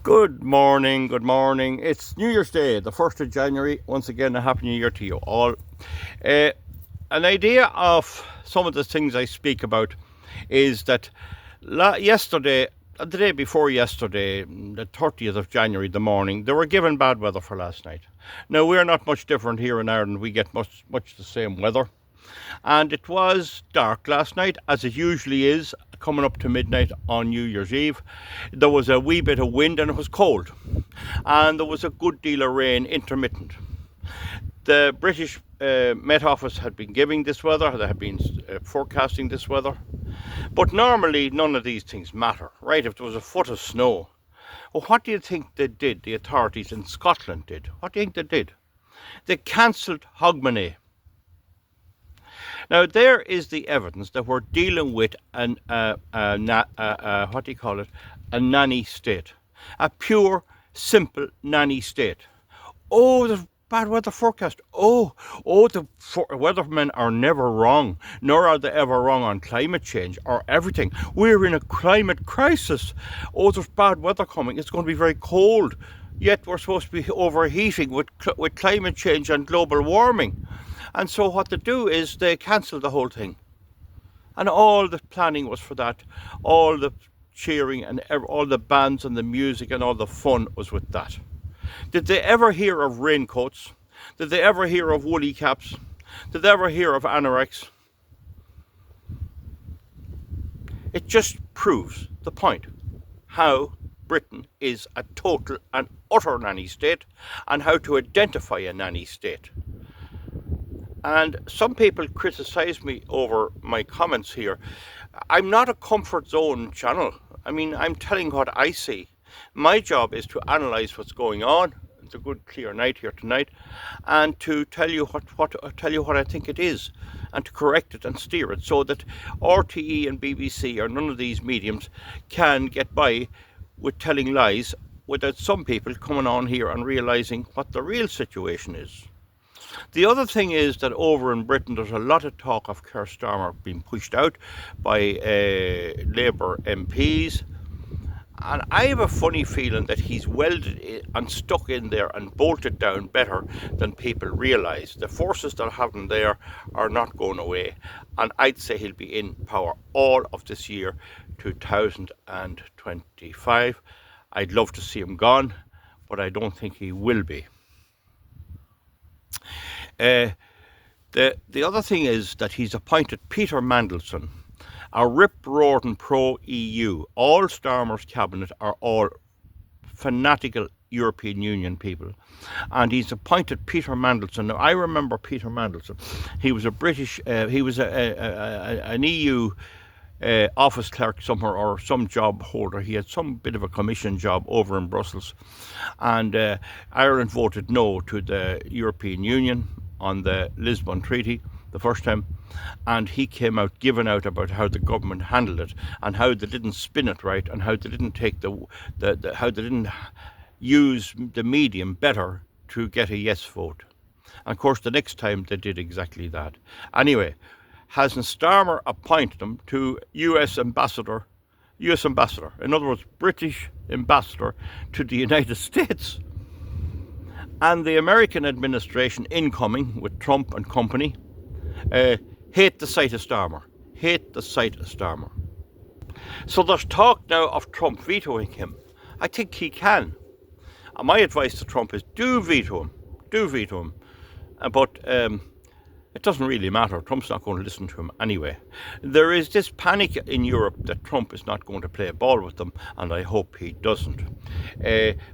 Good morning, good morning. It's New Year's Day, the 1st of January. Once again, a Happy New Year to you all. Uh, an idea of some of the things I speak about is that yesterday, the day before yesterday, the 30th of January, the morning, they were given bad weather for last night. Now, we're not much different here in Ireland. We get much the same weather. And it was dark last night, as it usually is, coming up to midnight on New Year's Eve. There was a wee bit of wind and it was cold. And there was a good deal of rain, intermittent. The British Met Office had been giving this weather, they had been forecasting this weather. But normally none of these things matter, right? If there was a foot of snow. Well, what do you think they did, the authorities in Scotland did? What do you think they did? They cancelled Hogmanay. Now, there is the evidence that we're dealing with what do you call it? A nanny state. A pure, simple nanny state. Oh, there's bad weather forecast. The weathermen are never wrong, nor are they ever wrong on climate change or everything. We're in a climate crisis. Oh, there's bad weather coming. It's going to be very cold. Yet we're supposed to be overheating with climate change and global warming. And so what they do is they cancel the whole thing. And all the planning was for that. All the cheering and all the bands and the music and all the fun was with that. Did they ever hear of raincoats? Did they ever hear of woolly caps? Did they ever hear of anoraks? It just proves the point. How Britain is a total and utter nanny state, and how to identify a nanny state. And some people criticise me over my comments here. I'm not a comfort zone channel. I mean, I'm telling what I see. My job is to analyse what's going on. It's a good clear night here tonight, and to tell you what I think it is, and to correct it and steer it so that RTE and BBC or none of these mediums can get by with telling lies without some people coming on here and realising what the real situation is. The other thing is that over in Britain there's a lot of talk of Keir Starmer being pushed out by Labour MPs, and I have a funny feeling that he's welded and stuck in there and bolted down better than people realise. The forces that have him there are not going away, and I'd say he'll be in power all of this year, 2025. I'd love to see him gone, but I don't think he will be. The other thing is that he's appointed Peter Mandelson, a rip-roaring pro-EU. All Starmer's cabinet are all fanatical European Union people. And he's appointed Peter Mandelson. Now, I remember Peter Mandelson. He was a British, he was an EU office clerk somewhere, or some job holder. He had some bit of a commission job over in Brussels. And Ireland voted no to the European Union on the Lisbon Treaty the first time, and he came out giving out about how the government handled it and how they didn't spin it right and how they didn't take how they didn't use the medium better to get a yes vote. And of course the next time they did exactly that. Anyway, hasn't Starmer appointed him to US ambassador, in other words, British ambassador to the United States. And the American administration incoming with Trump and company hate the sight of Starmer. So there's talk now of Trump vetoing him. I think he can. And my advice to Trump is do veto him. But it doesn't really matter. Trump's not going to listen to him anyway. There is this panic in Europe that Trump is not going to play ball with them, and I hope he doesn't.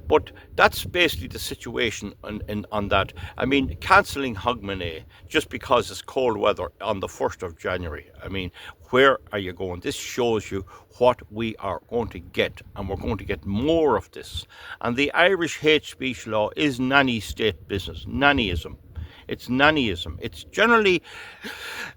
But that's basically the situation on that. I mean, cancelling Hogmanay just because it's cold weather on the 1st of January. I mean, where are you going? This shows you what we are going to get, and we're going to get more of this. And the Irish hate speech law is nanny state business, nannyism. It's nannyism. It's generally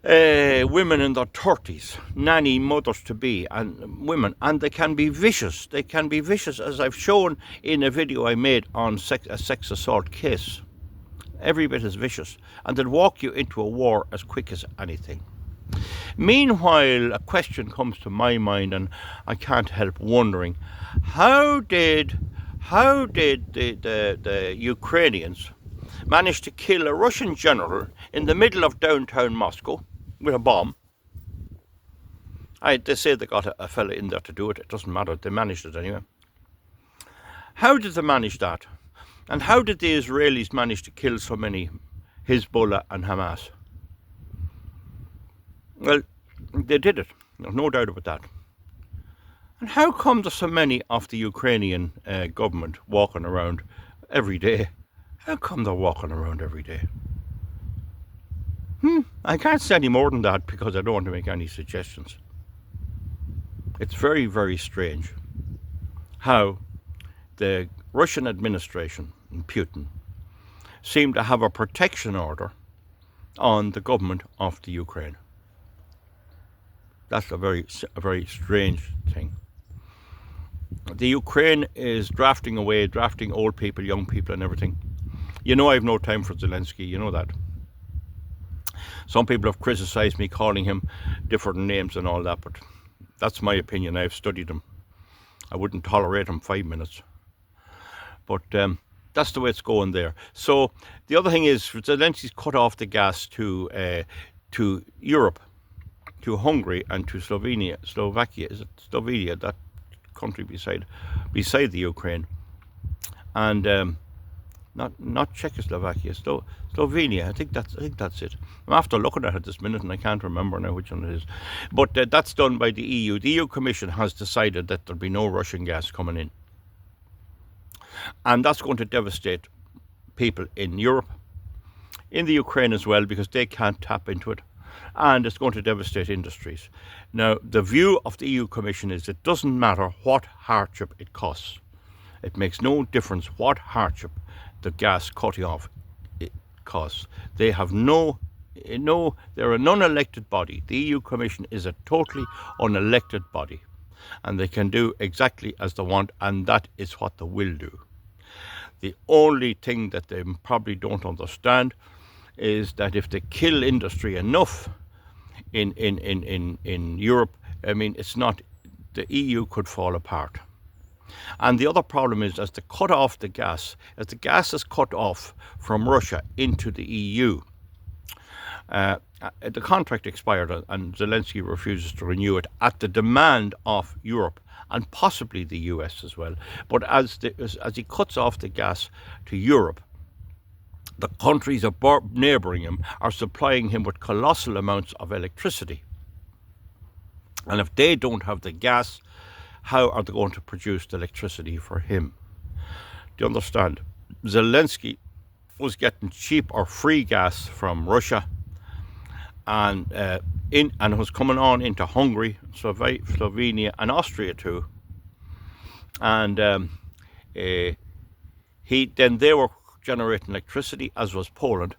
women in their 30s, nanny mothers-to-be, and women, and they can be vicious. They can be vicious, as I've shown in a video I made on a sex assault case. Every bit as vicious, and they'll walk you into a war as quick as anything. Meanwhile, a question comes to my mind, and I can't help wondering, how did how did the Ukrainians manage to kill a Russian general in the middle of downtown Moscow with a bomb? They say they got a fella in there to do it. It doesn't matter. They managed it anyway. How did they manage that? And how did the Israelis manage to kill so many Hezbollah and Hamas? Well, they did it. There's no doubt about that. And how come there's so many of the Ukrainian government walking around every day? How come they're walking around every day? I can't say any more than that because I don't want to make any suggestions. It's very, very strange how the Russian administration and Putin seem to have a protection order on the government of the Ukraine. That's a very strange thing. The Ukraine is drafting old people, young people and everything. You know I have no time for Zelensky, you know that. Some people have criticised me calling him different names and all that, but that's my opinion. I've studied him. I wouldn't tolerate him 5 minutes. But that's the way it's going there. So the other thing is, Zelensky's cut off the gas to Europe, to Hungary and to Slovakia. Is it Slovenia, that country beside the Ukraine? And not Czechoslovakia, Slovenia. I think that's it. I'm after looking at it this minute and I can't remember now which one it is. But that's done by the EU. The EU Commission has decided that there'll be no Russian gas coming in. And that's going to devastate people in Europe, in the Ukraine as well, because they can't tap into it. And it's going to devastate industries. Now, the view of the EU Commission is it doesn't matter what hardship it costs. It makes no difference what hardship the gas cutting off it costs. They have they're a non-elected body. The EU Commission is a totally unelected body. And they can do exactly as they want, and that is what they will do. The only thing that they probably don't understand is that if they kill industry enough in Europe, I mean, it's not, the EU could fall apart. And the other problem is, as they cut off the gas, as the gas is cut off from Russia into the EU, the contract expired and Zelensky refuses to renew it at the demand of Europe and possibly the US as well. But as he cuts off the gas to Europe, the countries neighbouring him are supplying him with colossal amounts of electricity. And if they don't have the gas, how are they going to produce the electricity for him? Do you understand? Zelensky was getting cheap or free gas from Russia and was coming on into Hungary, Slovenia and Austria too. And they were generating electricity, as was Poland,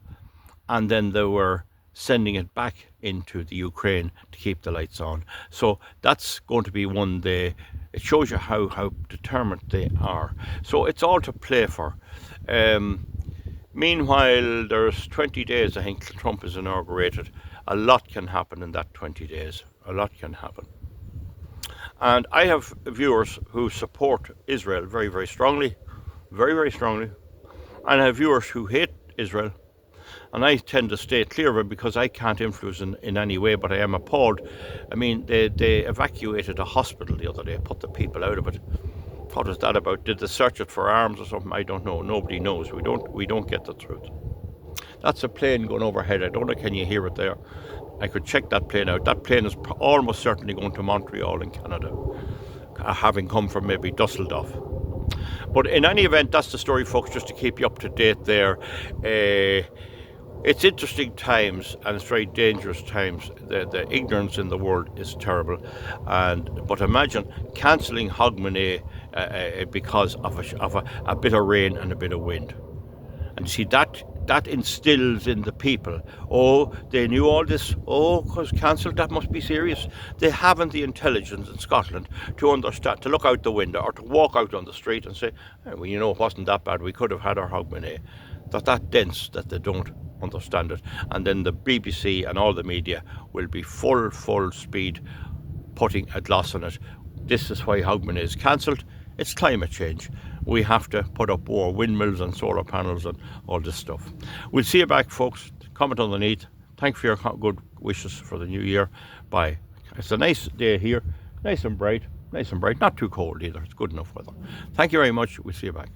and then they were sending it back into the Ukraine to keep the lights on. So that's going to be one day. It shows you how determined they are. So it's all to play for. Meanwhile, there's 20 days, I think, Trump is inaugurated. A lot can happen in that 20 days. A lot can happen. And I have viewers who support Israel very, very strongly. Very, very strongly. And I have viewers who hate Israel. And I tend to stay clear of it because I can't influence in any way, but I am appalled. I mean, they evacuated a hospital the other day, put the people out of it. What was that about? Did they search it for arms or something? I don't know. Nobody knows. We don't get the truth. That's a plane going overhead. I don't know, can you hear it there? I could check that plane out. That plane is almost certainly going to Montreal in Canada, having come from maybe Dusseldorf. But in any event, that's the story, folks, just to keep you up to date there. It's interesting times and it's very dangerous times. The ignorance in the world is terrible. But imagine cancelling Hogmanay because of a bit of rain and a bit of wind. And you see, that instills in the people, oh, they knew all this, oh, because cancelled, that must be serious. They haven't the intelligence in Scotland to understand, to look out the window or to walk out on the street and say, well, you know, it wasn't that bad, we could have had our Hogmanay. That dense that they don't understand it. And then the BBC and all the media will be full speed putting a gloss on it. This is why Hogmanay is cancelled. It's climate change. We have to put up more windmills and solar panels and all this stuff. We'll see you back, folks. Comment underneath. Thanks for your good wishes for the new year. Bye. It's a nice day here. Nice and bright. Not too cold either. It's good enough weather. Thank you very much. We'll see you back.